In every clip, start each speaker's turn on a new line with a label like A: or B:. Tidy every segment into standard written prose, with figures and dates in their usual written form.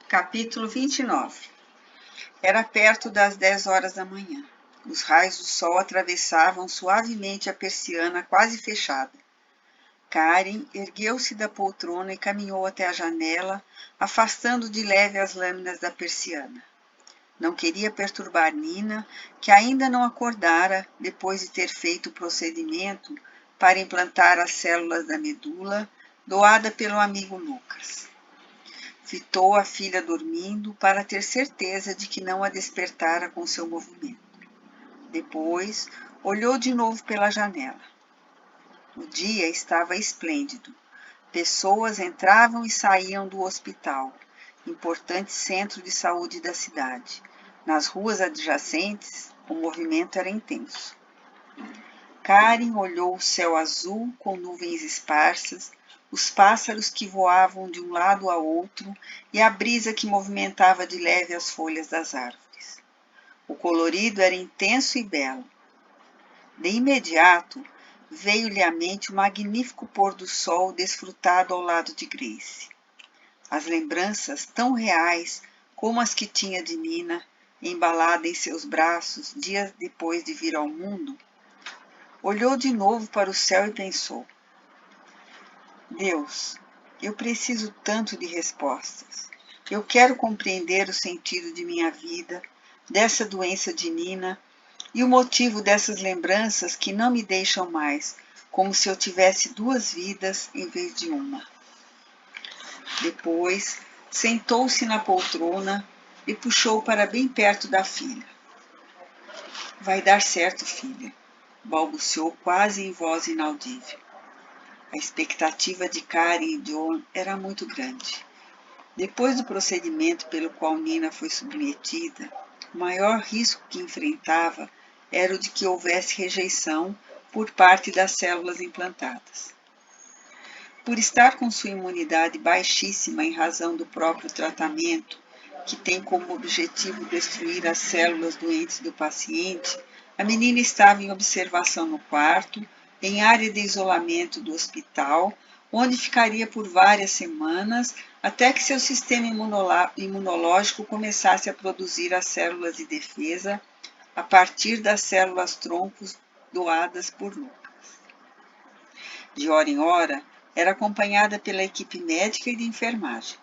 A: Capítulo 29. Era perto das 10 horas da manhã. Os raios do sol atravessavam suavemente a persiana quase fechada. Karen ergueu-se da poltrona e caminhou até a janela, afastando de leve as lâminas da persiana. Não queria perturbar Nina, que ainda não acordara depois de ter feito o procedimento para implantar as células da medula, doada pelo amigo Lucas. Fitou a filha dormindo para ter certeza de que não a despertara com seu movimento. Depois, olhou de novo pela janela. O dia estava esplêndido. Pessoas entravam e saíam do hospital, importante centro de saúde da cidade. Nas ruas adjacentes, o movimento era intenso. Karen olhou o céu azul com nuvens esparsas, os pássaros que voavam de um lado a outro e a brisa que movimentava de leve as folhas das árvores. O colorido era intenso e belo. De imediato, veio-lhe à mente o magnífico pôr do sol desfrutado ao lado de Grace. As lembranças tão reais como as que tinha de Nina, embalada em seus braços dias depois de vir ao mundo, olhou de novo para o céu e pensou: Deus, eu preciso tanto de respostas. Eu quero compreender o sentido de minha vida, dessa doença de Nina e o motivo dessas lembranças que não me deixam mais, como se eu tivesse duas vidas em vez de uma. Depois, sentou-se na poltrona e puxou para bem perto da filha. Vai dar certo, filha, balbuciou quase em voz inaudível. A expectativa de Karen e John era muito grande. Depois do procedimento pelo qual Nina foi submetida, o maior risco que enfrentava era o de que houvesse rejeição por parte das células implantadas. Por estar com sua imunidade baixíssima em razão do próprio tratamento, que tem como objetivo destruir as células doentes do paciente, a menina estava em observação no quarto, em área de isolamento do hospital, onde ficaria por várias semanas até que seu sistema imunológico começasse a produzir as células de defesa a partir das células troncos doadas por Lucas. De hora em hora, era acompanhada pela equipe médica e de enfermagem.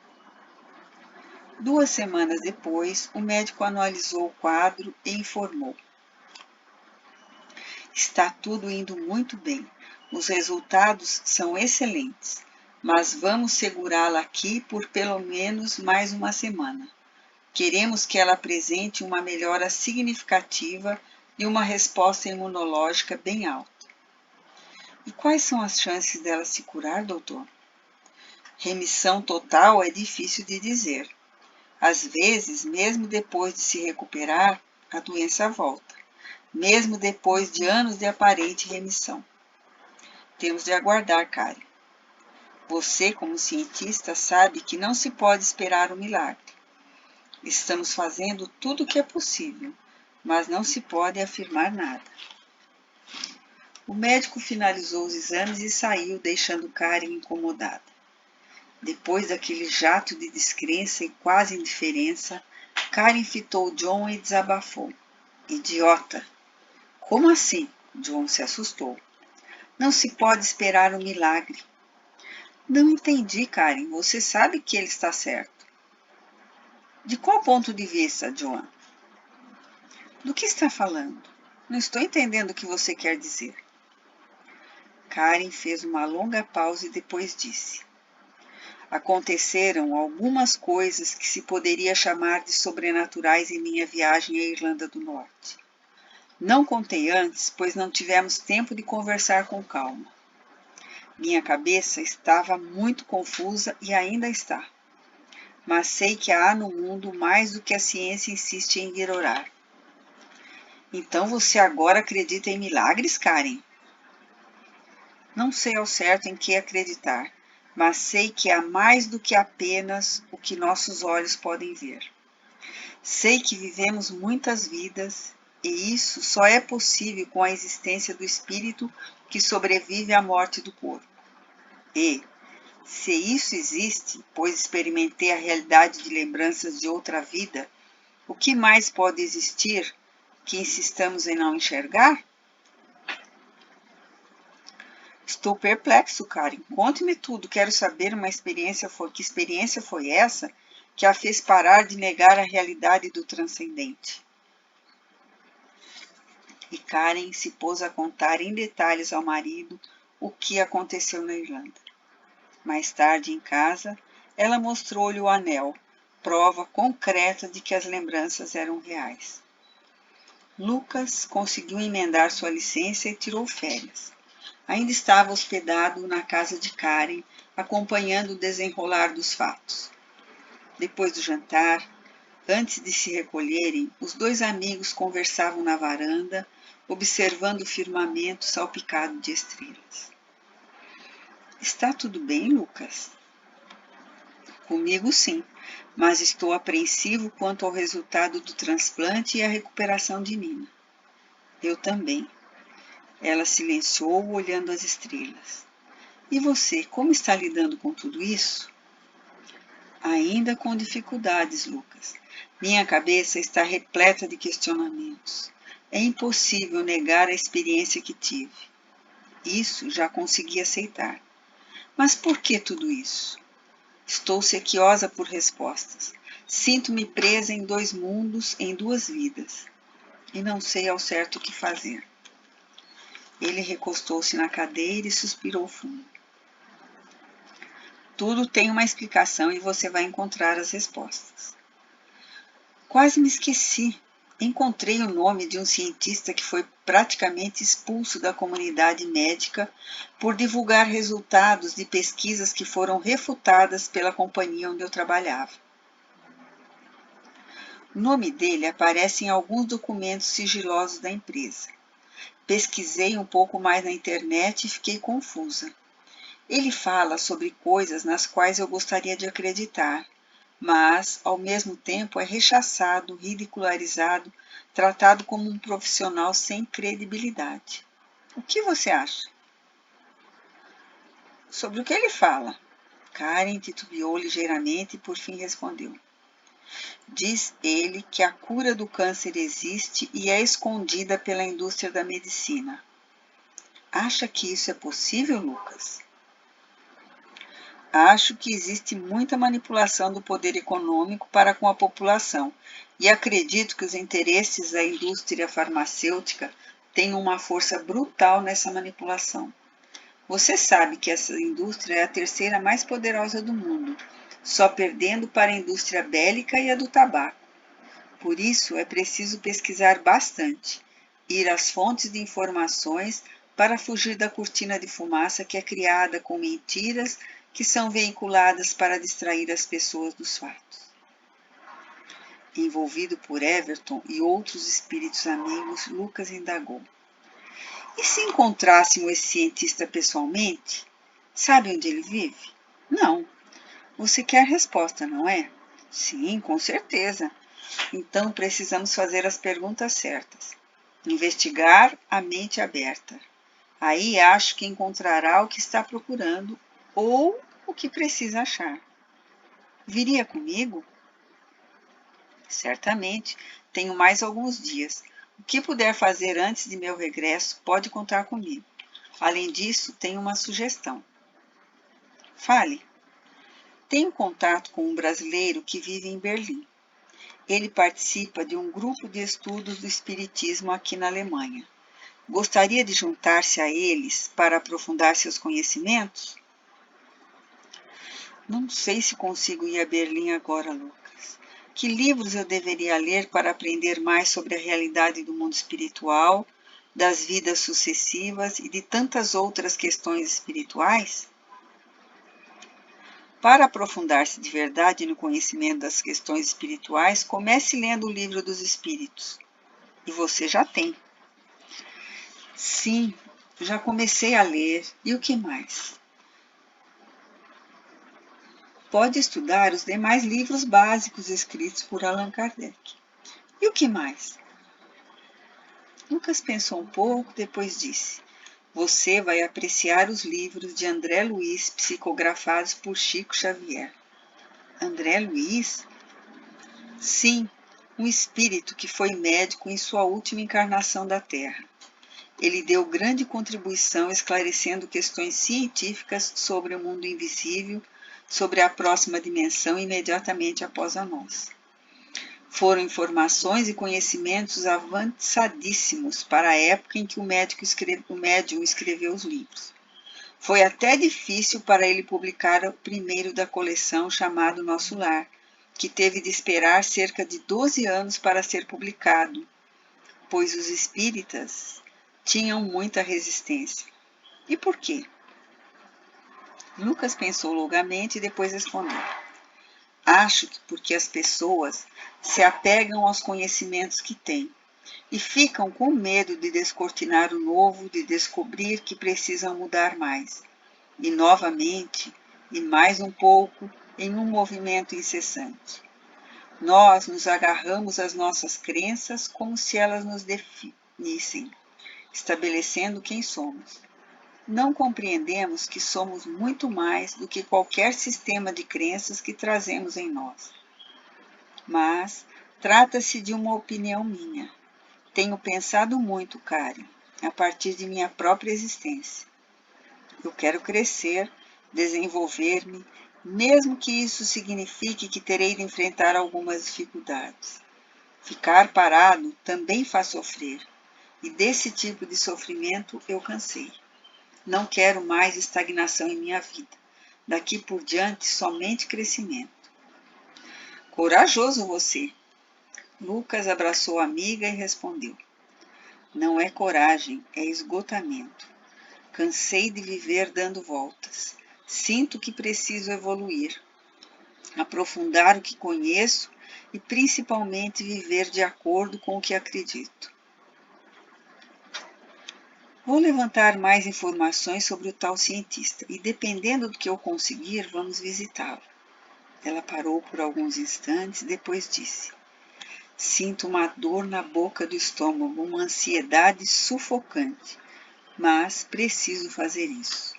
A: 2 semanas depois, o médico analisou o quadro e informou: está tudo indo muito bem. Os resultados são excelentes, mas vamos segurá-la aqui por pelo menos mais uma semana. Queremos que ela apresente uma melhora significativa e uma resposta imunológica bem alta. E quais são as chances dela se curar, doutor? Remissão total é difícil de dizer. Às vezes, mesmo depois de se recuperar, a doença volta, mesmo depois de anos de aparente remissão. Temos de aguardar, Karen. Você, como cientista, sabe que não se pode esperar um milagre. Estamos fazendo tudo o que é possível, mas não se pode afirmar nada. O médico finalizou os exames e saiu, deixando Karen incomodada. Depois daquele jato de descrença e quase indiferença, Karen fitou John e desabafou. Idiota! Como assim? John se assustou. Não se pode esperar um milagre. Não entendi, Karen. Você sabe que ele está certo. De qual ponto de vista, John? Do que está falando? Não estou entendendo o que você quer dizer. Karen fez uma longa pausa e depois disse: aconteceram algumas coisas que se poderia chamar de sobrenaturais em minha viagem à Irlanda do Norte. Não contei antes, pois não tivemos tempo de conversar com calma. Minha cabeça estava muito confusa e ainda está. Mas sei que há no mundo mais do que a ciência insiste em ignorar. Então você agora acredita em milagres, Karen? Não sei ao certo em que acreditar, mas sei que há mais do que apenas o que nossos olhos podem ver. Sei que vivemos muitas vidas, e isso só é possível com a existência do espírito que sobrevive à morte do corpo. E, Se isso existe, pois experimentei a realidade de lembranças de outra vida, o que mais pode existir que insistamos em não enxergar? Estou perplexo, Karen. Conte-me tudo. Quero saber que experiência foi essa que a fez parar de negar a realidade do transcendente. E Karen se pôs a contar em detalhes ao marido o que aconteceu na Irlanda. Mais tarde, em casa, ela mostrou-lhe o anel, prova concreta de que as lembranças eram reais. Lucas conseguiu emendar sua licença e tirou férias. Ainda estava hospedado na casa de Karen, acompanhando o desenrolar dos fatos. Depois do jantar, antes de se recolherem, os dois amigos conversavam na varanda, observando o firmamento salpicado de estrelas. Está tudo bem, Lucas? Comigo sim, mas estou apreensivo quanto ao resultado do transplante e à recuperação de Nina. Eu também. Ela silenciou, olhando as estrelas. E você, como está lidando com tudo isso? Ainda com dificuldades, Lucas. Minha cabeça está repleta de questionamentos. É impossível negar a experiência que tive. Isso já consegui aceitar. Mas por que tudo isso? Estou sequiosa por respostas. Sinto-me presa em dois mundos, em duas vidas. E não sei ao certo o que fazer. Ele recostou-se na cadeira e suspirou fundo. Tudo tem uma explicação e você vai encontrar as respostas. Quase me esqueci. Encontrei o nome de um cientista que foi praticamente expulso da comunidade médica por divulgar resultados de pesquisas que foram refutadas pela companhia onde eu trabalhava. O nome dele aparece em alguns documentos sigilosos da empresa. Pesquisei um pouco mais na internet e fiquei confusa. Ele fala sobre coisas nas quais eu gostaria de acreditar, mas, ao mesmo tempo, é rechaçado, ridicularizado, tratado como um profissional sem credibilidade. O que você acha? Sobre o que ele fala? Karen titubeou ligeiramente e por fim respondeu. Diz ele que a cura do câncer existe e é escondida pela indústria da medicina. Acha que isso é possível, Lucas? Acho que existe muita manipulação do poder econômico para com a população e acredito que os interesses da indústria farmacêutica têm uma força brutal nessa manipulação. Você sabe que essa indústria é a terceira mais poderosa do mundo, só perdendo para a indústria bélica e a do tabaco. Por isso, é preciso pesquisar bastante, ir às fontes de informações para fugir da cortina de fumaça que é criada com mentiras que são veiculadas para distrair as pessoas dos fatos. Envolvido por Everton e outros espíritos amigos, Lucas indagou. E se encontrássemos esse cientista pessoalmente? Sabe onde ele vive? Não. Você quer resposta, não é? Sim, com certeza. Então precisamos fazer as perguntas certas. Investigar a mente aberta. Aí acho que encontrará o que está procurando ou o que precisa achar. Viria comigo? Certamente. Tenho mais alguns dias. O que puder fazer antes de meu regresso, pode contar comigo. Além disso, tenho uma sugestão. Fale. Tenho contato com um brasileiro que vive em Berlim. Ele participa de um grupo de estudos do espiritismo aqui na Alemanha. Gostaria de juntar-se a eles para aprofundar seus conhecimentos? Não sei se consigo ir a Berlim agora, Lucas. Que livros eu deveria ler para aprender mais sobre a realidade do mundo espiritual, das vidas sucessivas e de tantas outras questões espirituais? Para aprofundar-se de verdade no conhecimento das questões espirituais, comece lendo o Livro dos Espíritos. E você já tem. Sim, já comecei a ler. E o que mais? Pode estudar os demais livros básicos escritos por Allan Kardec. E o que mais? Lucas pensou um pouco, depois disse. Você vai apreciar os livros de André Luiz psicografados por Chico Xavier. André Luiz? Sim, um espírito que foi médico em sua última encarnação da Terra. Ele deu grande contribuição esclarecendo questões científicas sobre o mundo invisível, sobre a próxima dimensão imediatamente após a nossa. Foram informações e conhecimentos avançadíssimos para a época em que o médium escreveu os livros. Foi até difícil para ele publicar o primeiro da coleção, chamado Nosso Lar, que teve de esperar cerca de 12 anos para ser publicado, pois os espíritas tinham muita resistência. E por quê? Lucas pensou longamente e depois respondeu: Acho que porque as pessoas se apegam aos conhecimentos que têm e ficam com medo de descortinar o novo, de descobrir que precisam mudar mais. E novamente, e mais um pouco, em um movimento incessante. Nós nos agarramos às nossas crenças como se elas nos definissem, estabelecendo quem somos. Não compreendemos que somos muito mais do que qualquer sistema de crenças que trazemos em nós. Mas trata-se de uma opinião minha. Tenho pensado muito, Karen, a partir de minha própria existência. Eu quero crescer, desenvolver-me, mesmo que isso signifique que terei de enfrentar algumas dificuldades. Ficar parado também faz sofrer, e desse tipo de sofrimento eu cansei. Não quero mais estagnação em minha vida. Daqui por diante, somente crescimento. Corajoso você! Lucas abraçou a amiga e respondeu: Não é coragem, é esgotamento. Cansei de viver dando voltas. Sinto que preciso evoluir, aprofundar o que conheço e principalmente viver de acordo com o que acredito. Vou levantar mais informações sobre o tal cientista e, dependendo do que eu conseguir, vamos visitá-lo. Ela parou por alguns instantes e depois disse: Sinto uma dor na boca do estômago, uma ansiedade sufocante, mas preciso fazer isso.